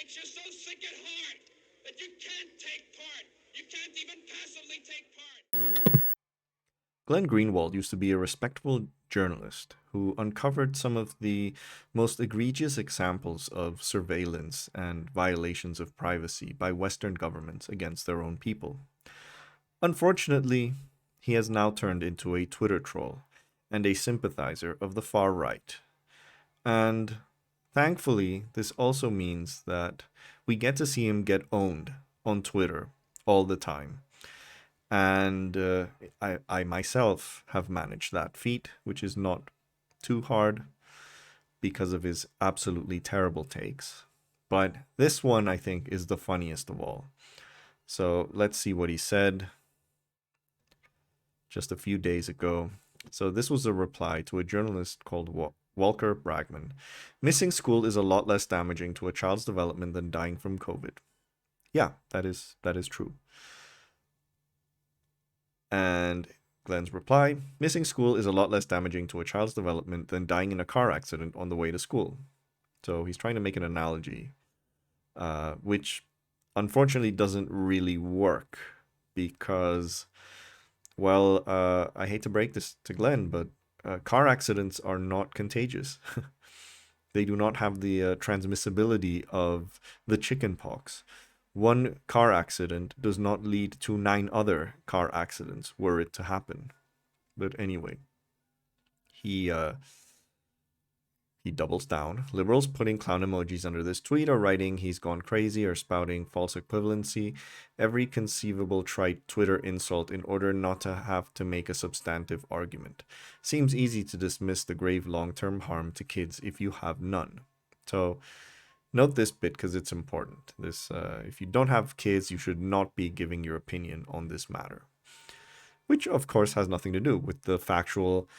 makes you so sick at heart that you can't take part. You can't even passively take part. Glenn Greenwald used to be a respectable journalist who uncovered some of the most egregious examples of surveillance and violations of privacy by Western governments against their own people. Unfortunately, he has now turned into a Twitter troll and a sympathizer of the far right. And thankfully, this also means that we get to see him get owned on Twitter all the time. And I myself have managed that feat, which is not too hard because of his absolutely terrible takes. But this one, I think, is the funniest of all. So let's see what he said just a few days ago. So this was a reply to a journalist called Walker Bragman. Missing school is a lot less damaging to a child's development than dying from COVID. Yeah, that is true. And Glenn's reply, missing school is a lot less damaging to a child's development than dying in a car accident on the way to school. So he's trying to make an analogy, which unfortunately doesn't really work because, well, I hate to break this to Glenn, but car accidents are not contagious. They do not have the transmissibility of the chicken pox. One car accident does not lead to 9 other car accidents were it to happen. But anyway, he uh, he doubles down. Liberals putting clown emojis under this tweet are writing he's gone crazy or spouting false equivalency, every conceivable trite Twitter insult in order not to have to make a substantive argument. Seems easy to dismiss the grave long-term harm to kids if you have none. So note this bit because it's important. If you don't have kids, you should not be giving your opinion on this matter, which of course has nothing to do with the factual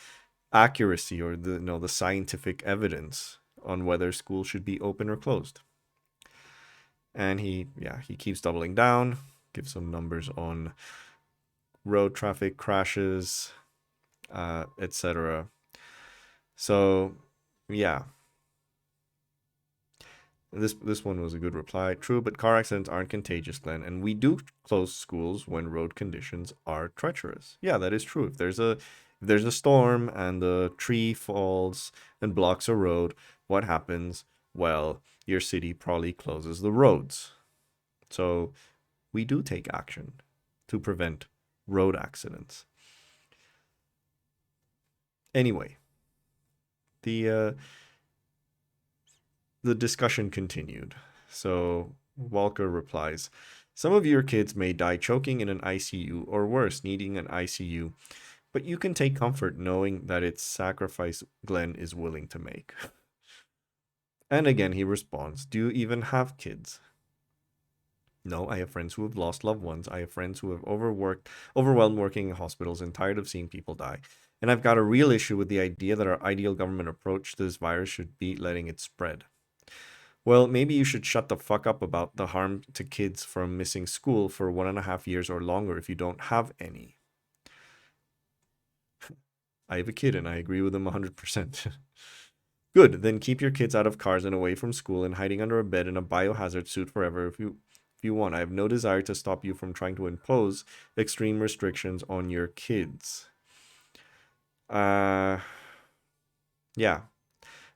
accuracy or the scientific evidence on whether schools should be open or closed. And he keeps doubling down, gives some numbers on road traffic crashes, etc. So yeah, this one was a good reply. True, but car accidents aren't contagious, Glenn, and we do close schools when road conditions are treacherous. Yeah, that is true. If there's a storm and the tree falls and blocks a road, what happens? Well, your city probably closes the roads. So we do take action to prevent road accidents. Anyway, the uh, the discussion continued. So Walker replies, some of your kids may die choking in an ICU or worse, needing an ICU, but you can take comfort knowing that it's sacrifice Glenn is willing to make. And again, he responds, do you even have kids? No, I have friends who have lost loved ones. I have friends who have overwhelmed working in hospitals and tired of seeing people die. And I've got a real issue with the idea that our ideal government approach to this virus should be letting it spread. Well, maybe you should shut the fuck up about the harm to kids from missing school for 1.5 years or longer if you don't have any. I have a kid and I agree with him 100%. Good, then keep your kids out of cars and away from school and hiding under a bed in a biohazard suit forever if you want. I have no desire to stop you from trying to impose extreme restrictions on your kids. Yeah.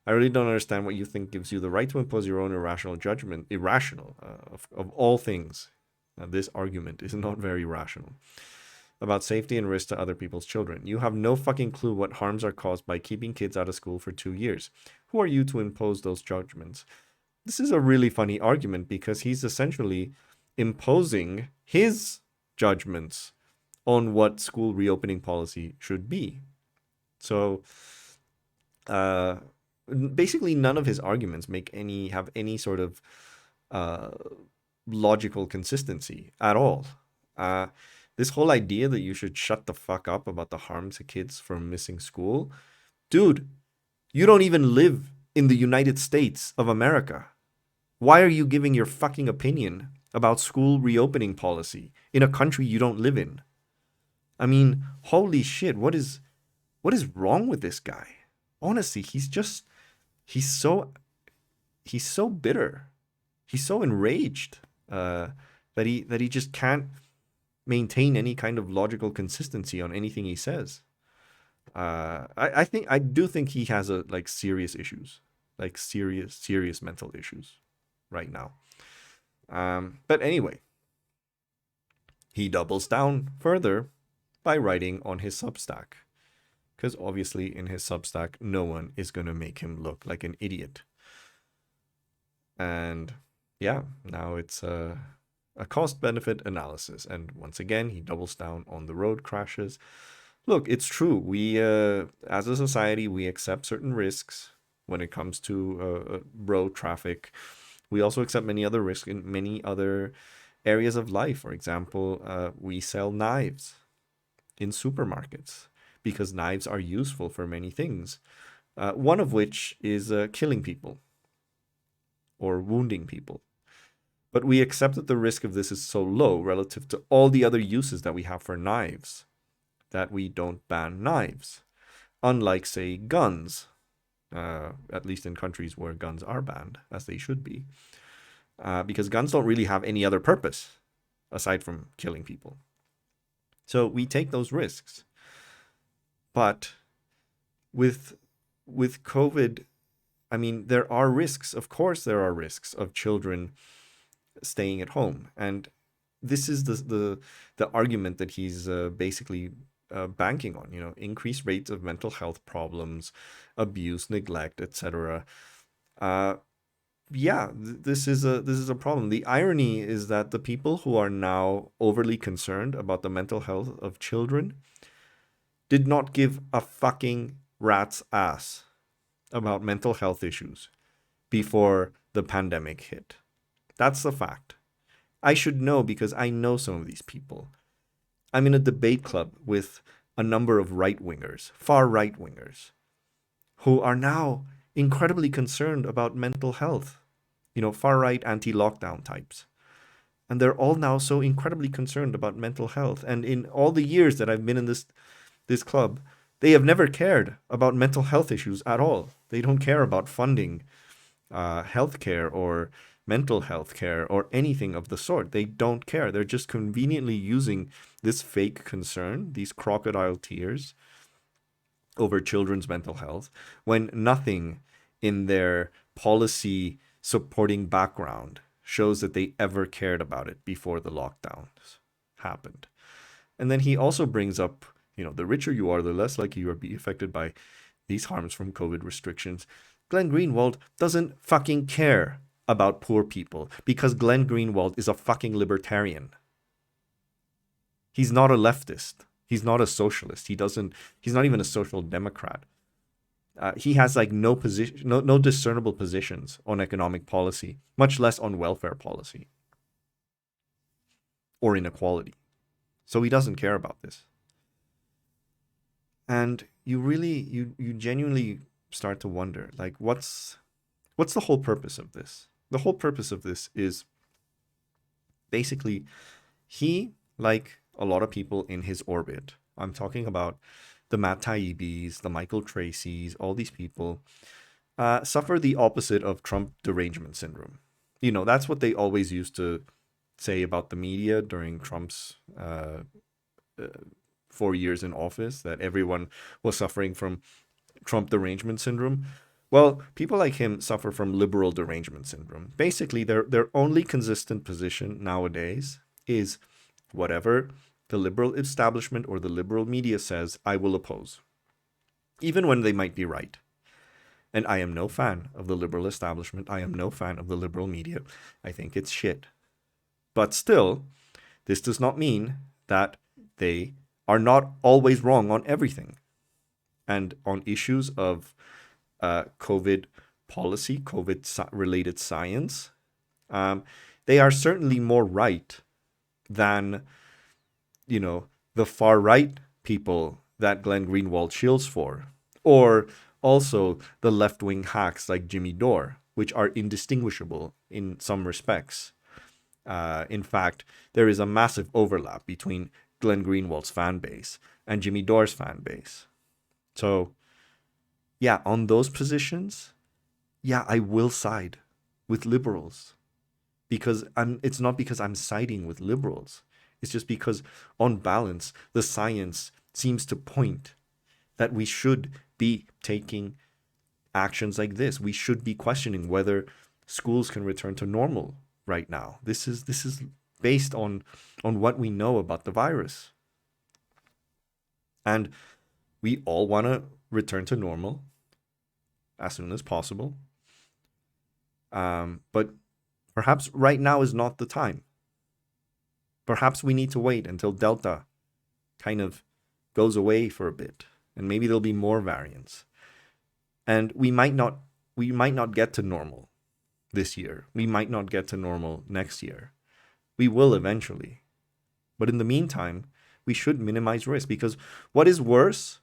I really don't understand what you think gives you the right to impose your own irrational judgment. Irrational, of all things. This argument is not very rational. About safety and risk to other people's children. You have no fucking clue what harms are caused by keeping kids out of school for 2 years. Who are you to impose those judgments? This is a really funny argument because he's essentially imposing his judgments on what school reopening policy should be. So, basically, none of his arguments have any sort of uh, logical consistency at all. This whole idea that you should shut the fuck up about the harm to kids from missing school, dude, you don't even live in the United States of America. Why are you giving your fucking opinion about school reopening policy in a country you don't live in? I mean, holy shit, what is wrong with this guy? Honestly, he's so bitter. He's so enraged that he just can't maintain any kind of logical consistency on anything he says. I do think he has serious issues, like serious mental issues right now. But anyway, he doubles down further by writing on his Substack, because obviously in his Substack, no one is gonna make him look like an idiot. And yeah, now it's a cost-benefit analysis, and once again, he doubles down on the road crashes. Look, it's true. We, as a society, we accept certain risks when it comes to road traffic. We also accept many other risks in many other areas of life. For example, we sell knives in supermarkets because knives are useful for many things. One of which is killing people or wounding people. But we accept that the risk of this is so low relative to all the other uses that we have for knives that we don't ban knives. Unlike, say, guns, at least in countries where guns are banned, as they should be, because guns don't really have any other purpose aside from killing people. So we take those risks. But with COVID, I mean, there are risks. Of course, there are risks of children staying at home, and this is the argument that he's basically banking on. Increased rates of mental health problems, abuse, neglect, etc. This is a problem. The irony is that the people who are now overly concerned about the mental health of children did not give a fucking rat's ass about mental health issues before the pandemic hit. That's the fact. I should know because I know some of these people. I'm in a debate club with a number of right-wingers, far right-wingers, who are now incredibly concerned about mental health. Far-right anti-lockdown types. And they're all now so incredibly concerned about mental health. And in all the years that I've been in this club, they have never cared about mental health issues at all. They don't care about funding healthcare or mental health care or anything of the sort. They don't care. They're just conveniently using this fake concern, these crocodile tears over children's mental health, when nothing in their policy supporting background shows that they ever cared about it before the lockdowns happened. And then he also brings up, the richer you are, the less likely you are to be affected by these harms from COVID restrictions. Glenn Greenwald doesn't fucking care about poor people because Glenn Greenwald is a fucking libertarian. He's not a leftist. He's not a socialist. He's not even a social democrat. He has no position, no discernible positions on economic policy, much less on welfare policy or inequality. So he doesn't care about this. And you genuinely start to wonder, what's the whole purpose of this? The whole purpose of this is basically he, like a lot of people in his orbit, I'm talking about the Matt Taibbis, the Michael Tracys, all these people, suffer the opposite of Trump derangement syndrome. That's what they always used to say about the media during Trump's 4 years in office, that everyone was suffering from Trump derangement syndrome. Well, people like him suffer from liberal derangement syndrome. Basically, their only consistent position nowadays is whatever the liberal establishment or the liberal media says, I will oppose, even when they might be right. And I am no fan of the liberal establishment. I am no fan of the liberal media. I think it's shit. But still, this does not mean that they are not always wrong on everything. And on issues of COVID policy, COVID-related science, they are certainly more right than, the far-right people that Glenn Greenwald shields for, or also the left-wing hacks like Jimmy Dore, which are indistinguishable in some respects. In fact, there is a massive overlap between Glenn Greenwald's fan base and Jimmy Dore's fan base. So, on those positions, I will side with liberals. because it's not because I'm siding with liberals. It's just because on balance, the science seems to point that we should be taking actions like this. We should be questioning whether schools can return to normal right now. This is based on what we know about the virus. And we all want to return to normal as soon as possible. But perhaps right now is not the time. Perhaps we need to wait until Delta kind of goes away for a bit, and maybe there'll be more variants. And we might not get to normal this year. We might not get to normal next year. We will eventually. But in the meantime, we should minimize risk, because what is worse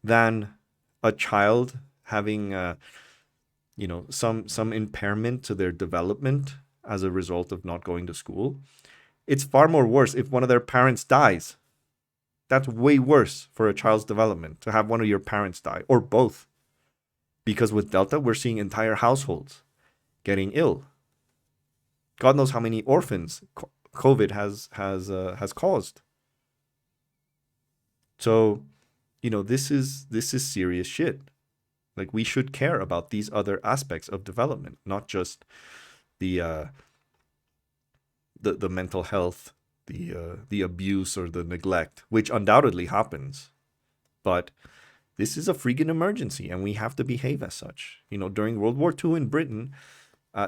than a child having some impairment to their development as a result of not going to school? It's far more worse if one of their parents dies. That's way worse for a child's development, to have one of your parents die, or both. Because with Delta, we're seeing entire households getting ill. God knows how many orphans COVID has caused. So, this is serious shit. Like, we should care about these other aspects of development, not just the mental health, the abuse or the neglect, which undoubtedly happens. But this is a freaking emergency, and we have to behave as such. During World War II in Britain,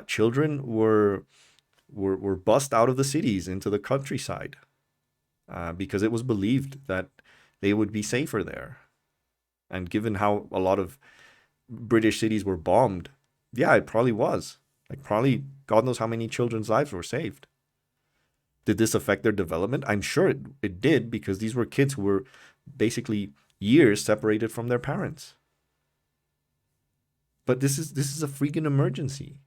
children were bussed out of the cities into the countryside because it was believed that they would be safer there. And given how a lot of British cities were bombed, yeah, it probably was. Like, probably God knows how many children's lives were saved. Did this affect their development? I'm sure it did, because these were kids who were basically years separated from their parents. But this is a freaking emergency.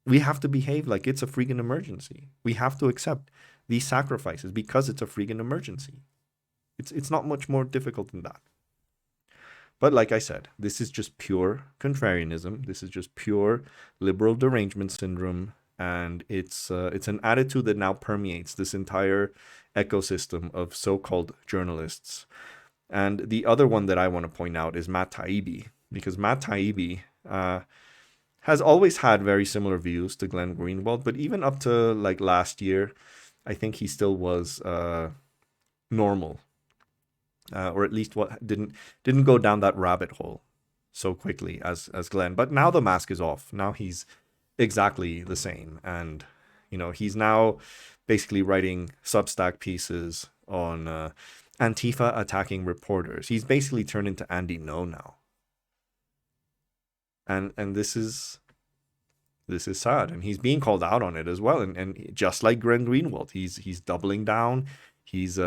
We have to behave like it's a freaking emergency. We have to accept these sacrifices because it's a freaking emergency. It's not much more difficult than that. But like I said, this is just pure contrarianism. This is just pure liberal derangement syndrome. And it's an attitude that now permeates this entire ecosystem of so-called journalists. And the other one that I want to point out is Matt Taibbi, because Matt Taibbi has always had very similar views to Glenn Greenwald, but even up to like last year, I think he still was normal, or at least what didn't go down that rabbit hole so quickly as Glenn. But now the mask is off. Now he's exactly the same, and he's now basically writing Substack pieces on Antifa attacking reporters. He's basically turned into Andy No now, and this is sad, and he's being called out on it as well. And just like Glenn Greenwald, he's doubling down. He's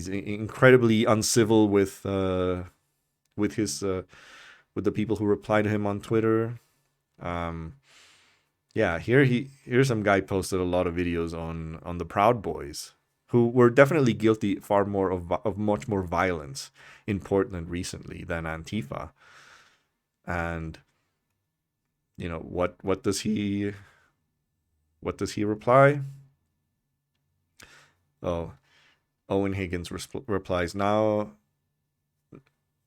incredibly uncivil with the people who reply to him on Twitter. Yeah, here's some guy posted a lot of videos on the Proud Boys, who were definitely guilty far more of much more violence in Portland recently than Antifa. And what does he reply? Oh, Owen Higgins replies, now,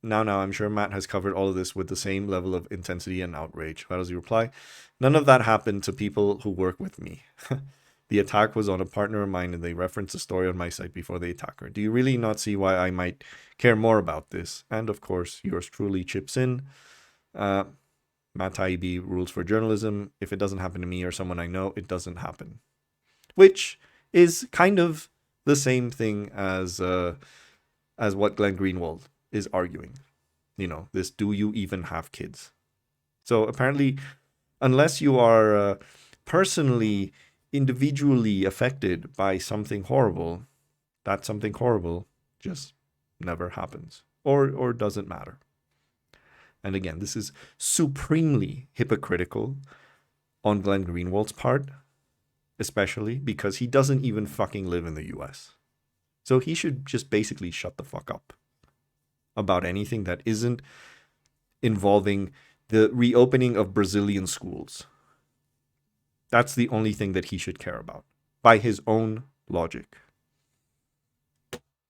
I'm sure Matt has covered all of this with the same level of intensity and outrage. How does he reply? None of that happened to people who work with me. The attack was on a partner of mine, and they referenced the story on my site before the attacker. Do you really not see why I might care more about this? And of course, yours truly chips in. Matt Taibbi rules for journalism. If it doesn't happen to me or someone I know, it doesn't happen. Which is kind of the same thing as what Glenn Greenwald is arguing. This, do you even have kids? So apparently, unless you are personally, individually affected by something horrible, that something horrible just never happens or doesn't matter. And again, this is supremely hypocritical on Glenn Greenwald's part, especially because he doesn't even fucking live in the US. So he should just basically shut the fuck up about anything that isn't involving the reopening of Brazilian schools. That's the only thing that he should care about by his own logic.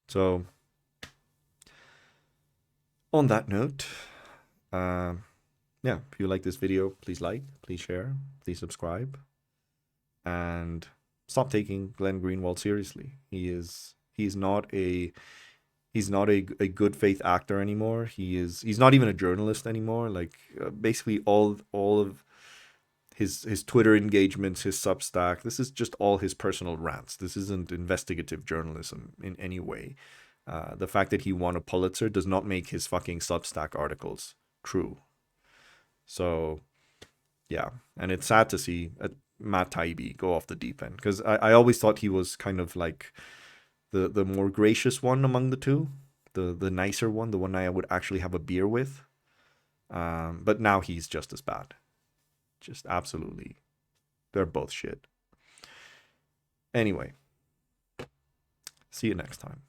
So, on that note, yeah, if you like this video, please like, please share, please subscribe, and stop taking Glenn Greenwald seriously. He's not a good faith actor anymore. He's not even a journalist anymore. Like basically all of his Twitter engagements, his Substack, this is just all his personal rants. This isn't investigative journalism in any way. The fact that he won a Pulitzer does not make his fucking Substack articles true. So, yeah. And it's sad to see Matt Taibbi go off the deep end, because I always thought he was kind of like the more gracious one among the two, the nicer one, the one I would actually have a beer with. But now he's just as bad. Just absolutely. They're both shit. Anyway, see you next time.